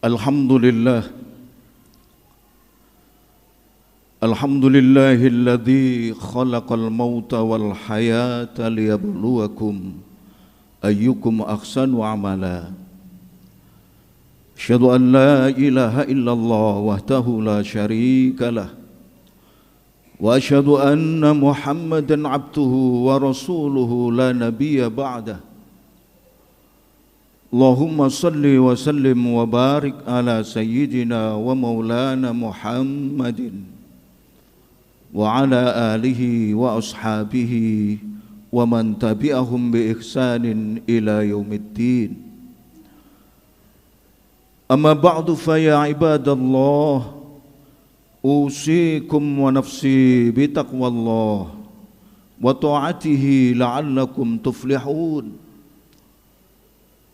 Alhamdulillah Alhamdulillahilladzi khalaqal mauta wal hayata liyabluwakum ayyukum ahsanu amala. Asyhadu an la ilaha illallah wahdahu la syarika lah wa asyhadu anna Muhammadan abduhu wa rasuluhu la nabiyya ba'dah. Allahumma salli wa sallim wa barik ala sayyidina wa maulana Muhammadin wa ala alihi wa ashabihi wa man tabi'ahum bi ihsanin ila yaumiddin. Amma ba'du fa ya ibadallah, usikum wa nafsi bi taqwallah wa ta'atihi la'allakum tuflihun.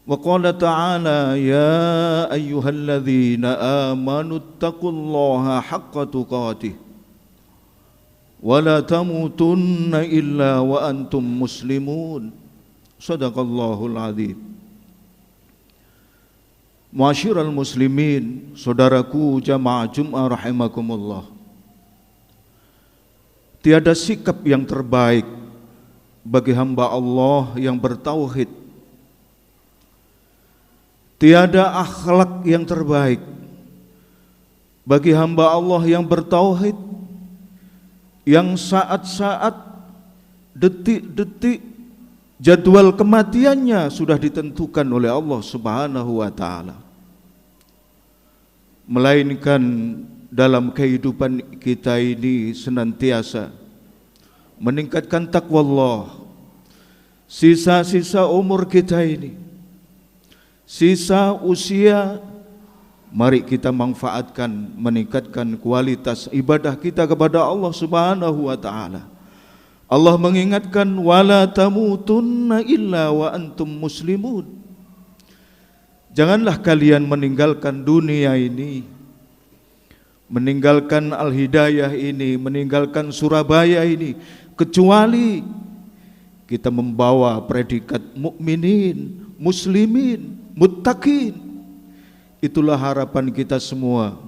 Wa qala ta'ala ya ayyuhalladzina amanu taqullaha haqqa tuqatih wa la tamutunna illa wa antum muslimun. Shadaqallahul azim. Ma'asyiral muslimin, saudaraku jamaah Jum'ah rahimakumullah. Tiada sikap yang terbaik bagi hamba Allah yang bertauhid. Tiada akhlak yang terbaik bagi hamba Allah yang bertauhid, yang saat-saat, detik-detik jadwal kematiannya sudah ditentukan oleh Allah Subhanahu wa ta'ala, melainkan dalam kehidupan kita ini senantiasa meningkatkan takwa Allah. Sisa-sisa umur kita ini, sisa usia, mari kita manfaatkan meningkatkan kualitas ibadah kita kepada Allah Subhanahu wa ta'ala. Allah mengingatkan wala tamutunna illa wa antum muslimun. Janganlah kalian meninggalkan dunia ini, meninggalkan Al-Hidayah ini, meninggalkan Surabaya ini, kecuali kita membawa predikat mukminin, muslimin, muttaqin. Itulah harapan kita semua,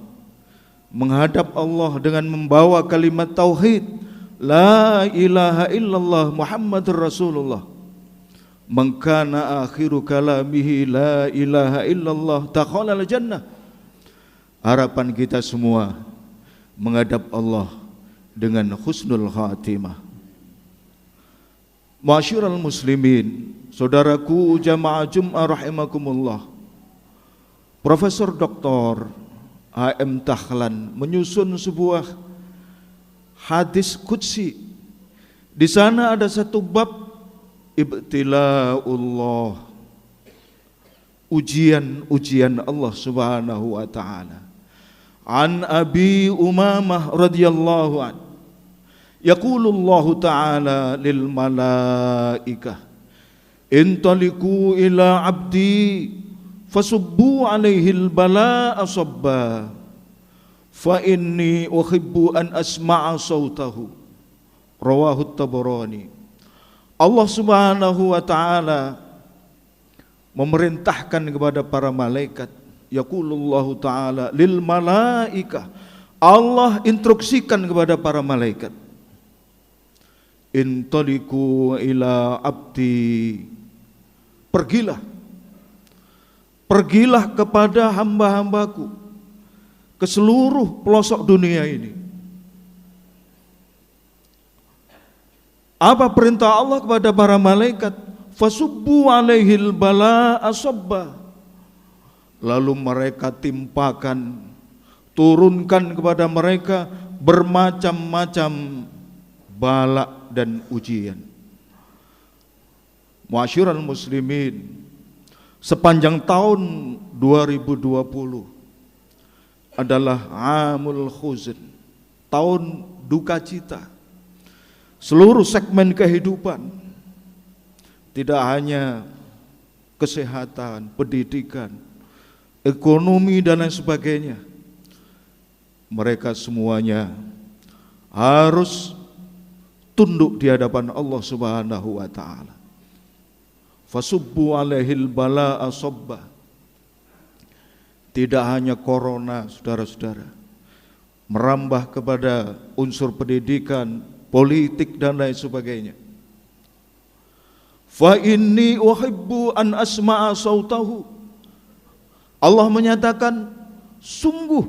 menghadap Allah dengan membawa kalimat tauhid, la ilaha illallah Muhammadur Rasulullah. Man kana akhiru kalamihi la ilaha illallah dakhalal jannah. Harapan kita semua menghadap Allah dengan husnul khatimah. Ma'asyiral muslimin, saudaraku jamaah Jum'ah rahimakumullah. Profesor Dr. A.M. Dahlan menyusun sebuah hadis qudsi. Di sana ada satu bab ibtilaullah, ujian Allah Subhanahu wa ta'ala. An Abi Umamah radhiyallahu an, yaqulullahu ta'ala lil malaikah intaliqu ila abdi fasubbu alaihil bala'a sabba fa inni uhibbu an asma'a sautahu. Rawahu Tabarani. Allah Subhanahu wa ta'ala memerintahkan kepada para malaikat, yaqulullahu ta'ala lil malaikah, Allah instruksikan kepada para malaikat, intaliqu ila abdi, pergilah kepada hamba-hambaku ke seluruh pelosok dunia ini. Apa perintah Allah kepada para malaikat? Fasubbu alaihil bala'a sabba. Lalu mereka timpakan, turunkan kepada mereka bermacam-macam bala dan ujian. Ma'asyiral muslimin, sepanjang tahun 2020 adalah amul khuzn, tahun duka cita. Seluruh segmen kehidupan, tidak hanya kesehatan, pendidikan, ekonomi dan lain sebagainya, mereka semuanya harus tunduk di hadapan Allah Subhanahu wa ta'ala. Fasubbu alaihil bala'a sabba. Tidak hanya corona, saudara-saudara, merambah kepada unsur pendidikan, politik dan lain sebagainya. Fa inni uhibbu an asma'a sautahu. Allah menyatakan, sungguh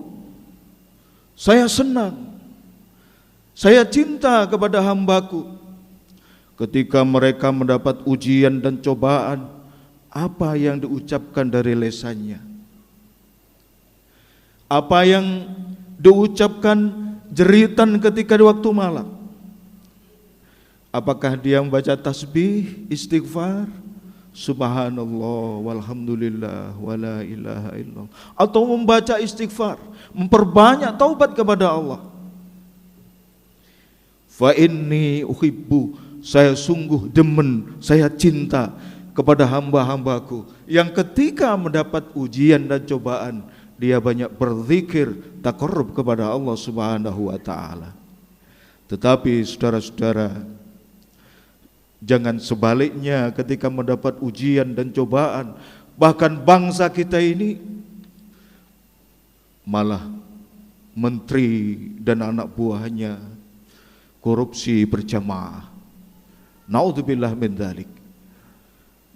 saya senang, saya cinta kepada hambaku ketika mereka mendapat ujian dan cobaan, apa yang diucapkan dari lesannya, apa yang diucapkan jeritan ketika di waktu malam. Apakah dia membaca tasbih, istighfar, subhanallah, walhamdulillah, wala ilaha illallah, atau membaca istighfar, memperbanyak taubat kepada Allah. Fa inni uhibbu, saya sungguh demen, saya cinta kepada hamba-hambaku yang ketika mendapat ujian dan cobaan, dia banyak berzikir, taqarrub kepada Allah Subhanahu wa taala. Tetapi saudara-saudara, jangan sebaliknya ketika mendapat ujian dan cobaan. Bahkan bangsa kita ini malah menteri dan anak buahnya korupsi berjamaah. Naudzubillah min dzalik.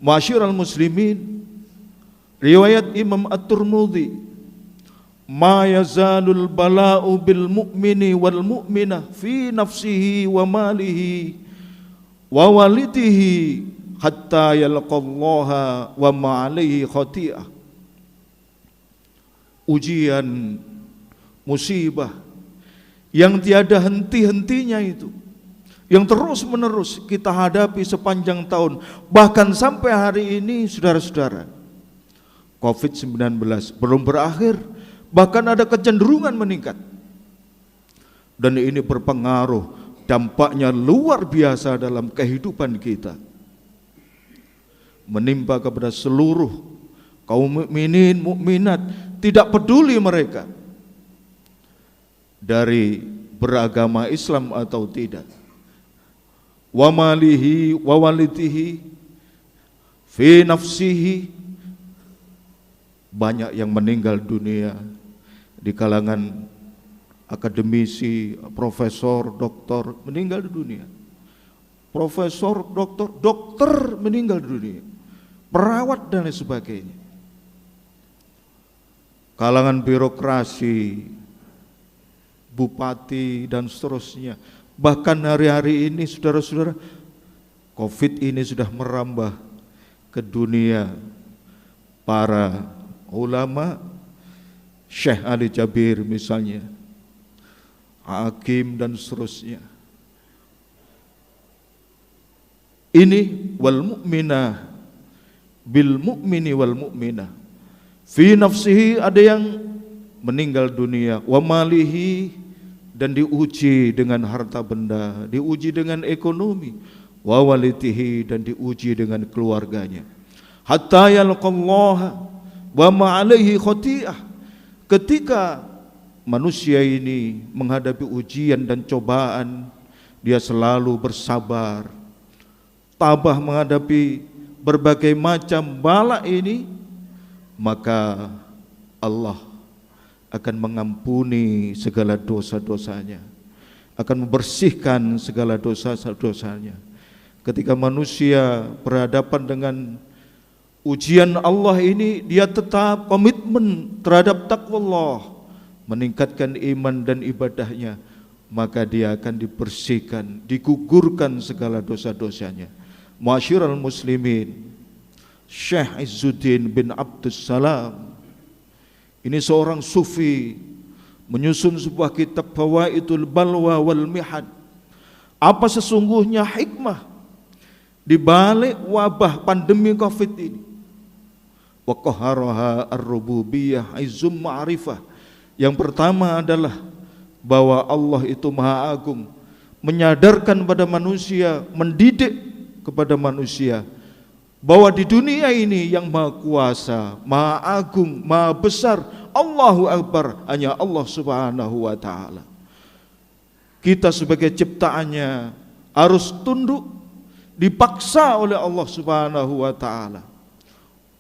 Ma'asyiral muslimin, riwayat Imam At-Tirmidzi, ma yazalul bala'u bil mu'mini wal mu'minah fi nafsihi wa malihi wa walidihi hatta yalqallaha wa ma alaihi khati'ah. Ujian, musibah yang tiada henti-hentinya itu, yang terus menerus kita hadapi sepanjang tahun, bahkan sampai hari ini, saudara-saudara. COVID-19 belum berakhir, bahkan ada kecenderungan meningkat, dan ini berpengaruh, dampaknya luar biasa dalam kehidupan kita, menimpa kepada seluruh kaum mukminin, mukminat, tidak peduli mereka dari beragama Islam atau tidak. Wa malihi wa walidihi fi nafsihi, banyak yang meninggal dunia di kalangan akademisi, profesor, doktor meninggal dunia. Profesor, dokter meninggal dunia, perawat dan lain sebagainya. Kalangan birokrasi, bupati dan seterusnya. Bahkan hari-hari ini, saudara-saudara, COVID ini sudah merambah ke dunia para ulama, Syekh Ali Jabir misalnya, hakim dan seterusnya. Ini wal mu'minah bil mu'mini wal mu'minah fi nafsihi, ada yang meninggal dunia, wa malihi, dan diuji dengan harta benda, diuji dengan ekonomi, wa walidihi, dan diuji dengan keluarganya, hatta yalqallaha wa ma alaihi khati'ah. Ketika manusia ini menghadapi ujian dan cobaan, dia selalu bersabar, tabah menghadapi berbagai macam bala ini, maka Allah akan mengampuni segala dosa-dosanya, akan membersihkan segala dosa-dosanya. Ketika manusia berhadapan dengan ujian Allah ini, dia tetap komitmen terhadap takwa Allah, meningkatkan iman dan ibadahnya, maka dia akan dibersihkan, digugurkan segala dosa-dosanya. Ma'asyiral muslimin, Syekh Izzuddin bin Abdus Salam, ini seorang sufi, menyusun sebuah kitab Fawaidul Balwa wal Mihad. Apa sesungguhnya hikmah di balik wabah pandemi Covid ini? Wa qaharaha ar-rububiyah izzum ma'rifah. Yang pertama adalah bahwa Allah itu Maha Agung, menyadarkan pada manusia, mendidik kepada manusia bahwa di dunia ini yang Maha Kuasa, Maha Agung, Maha Besar, Allahu Akbar, hanya Allah Subhanahu wa taala. Kita sebagai ciptaannya harus tunduk, dipaksa oleh Allah Subhanahu wa taala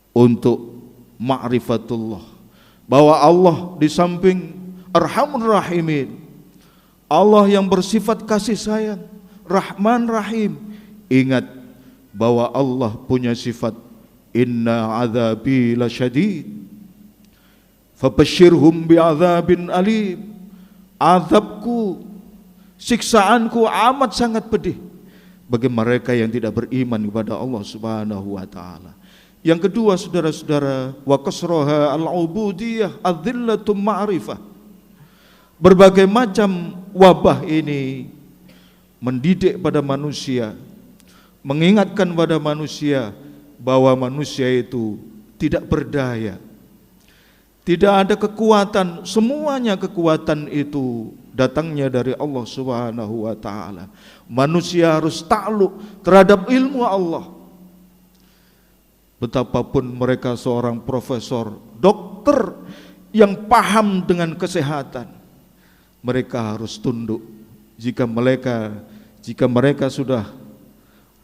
untuk ma'rifatullah, bahwa Allah di samping Arhamur Rahimin, Allah yang bersifat kasih sayang, Rahman Rahim, ingat bahwa Allah punya sifat inna azabi lasyadid fabashshirhum bi'adzabin alim. Azabku, siksaanku amat sangat pedih bagi mereka yang tidak beriman kepada Allah Subhanahu wa taala. Yang kedua, saudara-saudara, wa kasraha al-ubudiyah adzillatun ma'rifah. Berbagai macam wabah ini mendidik pada manusia, mengingatkan pada manusia bahwa manusia itu tidak berdaya. Tidak ada kekuatan, semuanya kekuatan itu datangnya dari Allah Subhanahu wa taala. Manusia harus takluk terhadap ilmu Allah. Betapapun mereka seorang profesor, dokter yang paham dengan kesehatan, mereka harus tunduk. Jika mereka sudah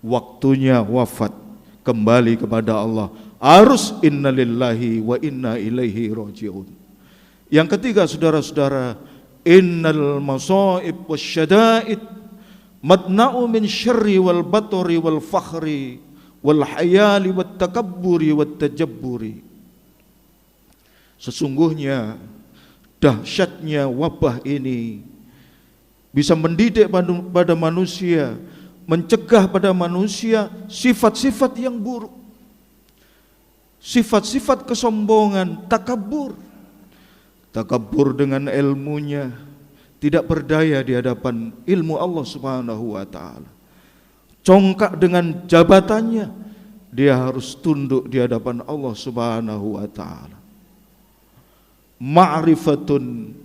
waktunya wafat, kembali kepada Allah, harus innalillahi wa inna ilaihi raji'un. Yang ketiga, saudara-saudara, innal masaib wasyada'id madna'u min syarri wal batri wal fakhri wal hayali wat takabburi wat tajabburi. Sesungguhnya dahsyatnya wabah ini bisa mendidik pada manusia, mencegah pada manusia sifat-sifat yang buruk, sifat-sifat kesombongan, takabur dengan ilmunya, tidak berdaya di hadapan ilmu Allah Subhanahu wa taala. Congkak dengan jabatannya, dia harus tunduk di hadapan Allah Subhanahu wa taala. Ma'rifatun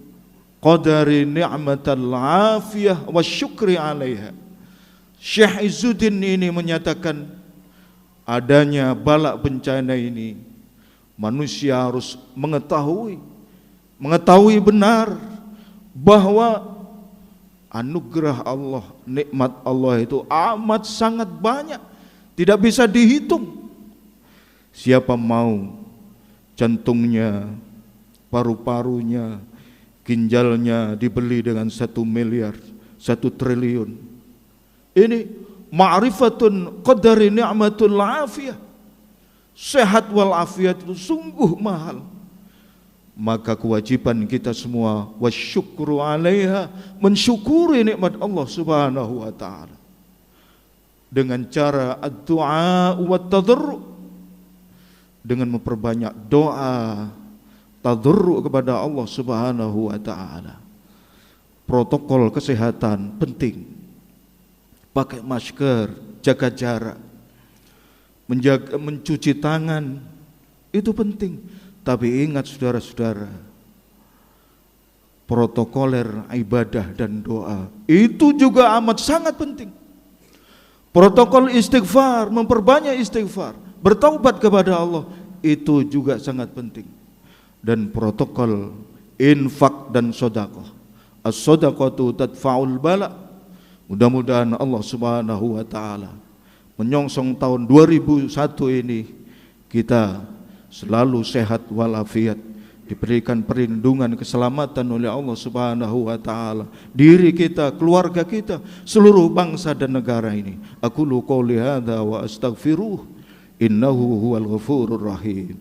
qadari ni'matal afiyah wa syukri 'alaiha. Syekh Izzuddin ini menyatakan adanya bala bencana ini, manusia harus mengetahui benar bahwa anugerah Allah, nikmat Allah itu amat sangat banyak, tidak bisa dihitung. Siapa mau jantungnya, paru-parunya, ginjalnya dibeli dengan 1 miliar, 1 triliun. Ini ma'rifatun qadari ni'matul afiyah. Sehat wal afiat itu sungguh mahal. Maka kewajiban kita semua wasyukru 'alaiha, mensyukuri nikmat Allah Subhanahu wa taala dengan cara ad-du'a wa tadarru', dengan memperbanyak doa tadarru' kepada Allah Subhanahu wa taala. Protokol kesehatan penting. Pakai masker, jaga jarak, mencuci tangan, itu penting. Tapi ingat saudara-saudara, protokoler ibadah dan doa itu juga amat sangat penting. Protokol istighfar, memperbanyak istighfar, bertaubat kepada Allah, itu juga sangat penting. Dan protokol infak dan sedekah. As-sadaqatu tadfa'ul bala. Mudah-mudahan Allah Subhanahu wa taala menyongsong tahun 2001 ini kita selalu sehat walafiat, diberikan perlindungan keselamatan oleh Allah Subhanahu wa taala, diri kita, keluarga kita, seluruh bangsa dan negara ini. Aqulu qouli hadza wa astaghfiruh innahu huwal ghafurur rahim.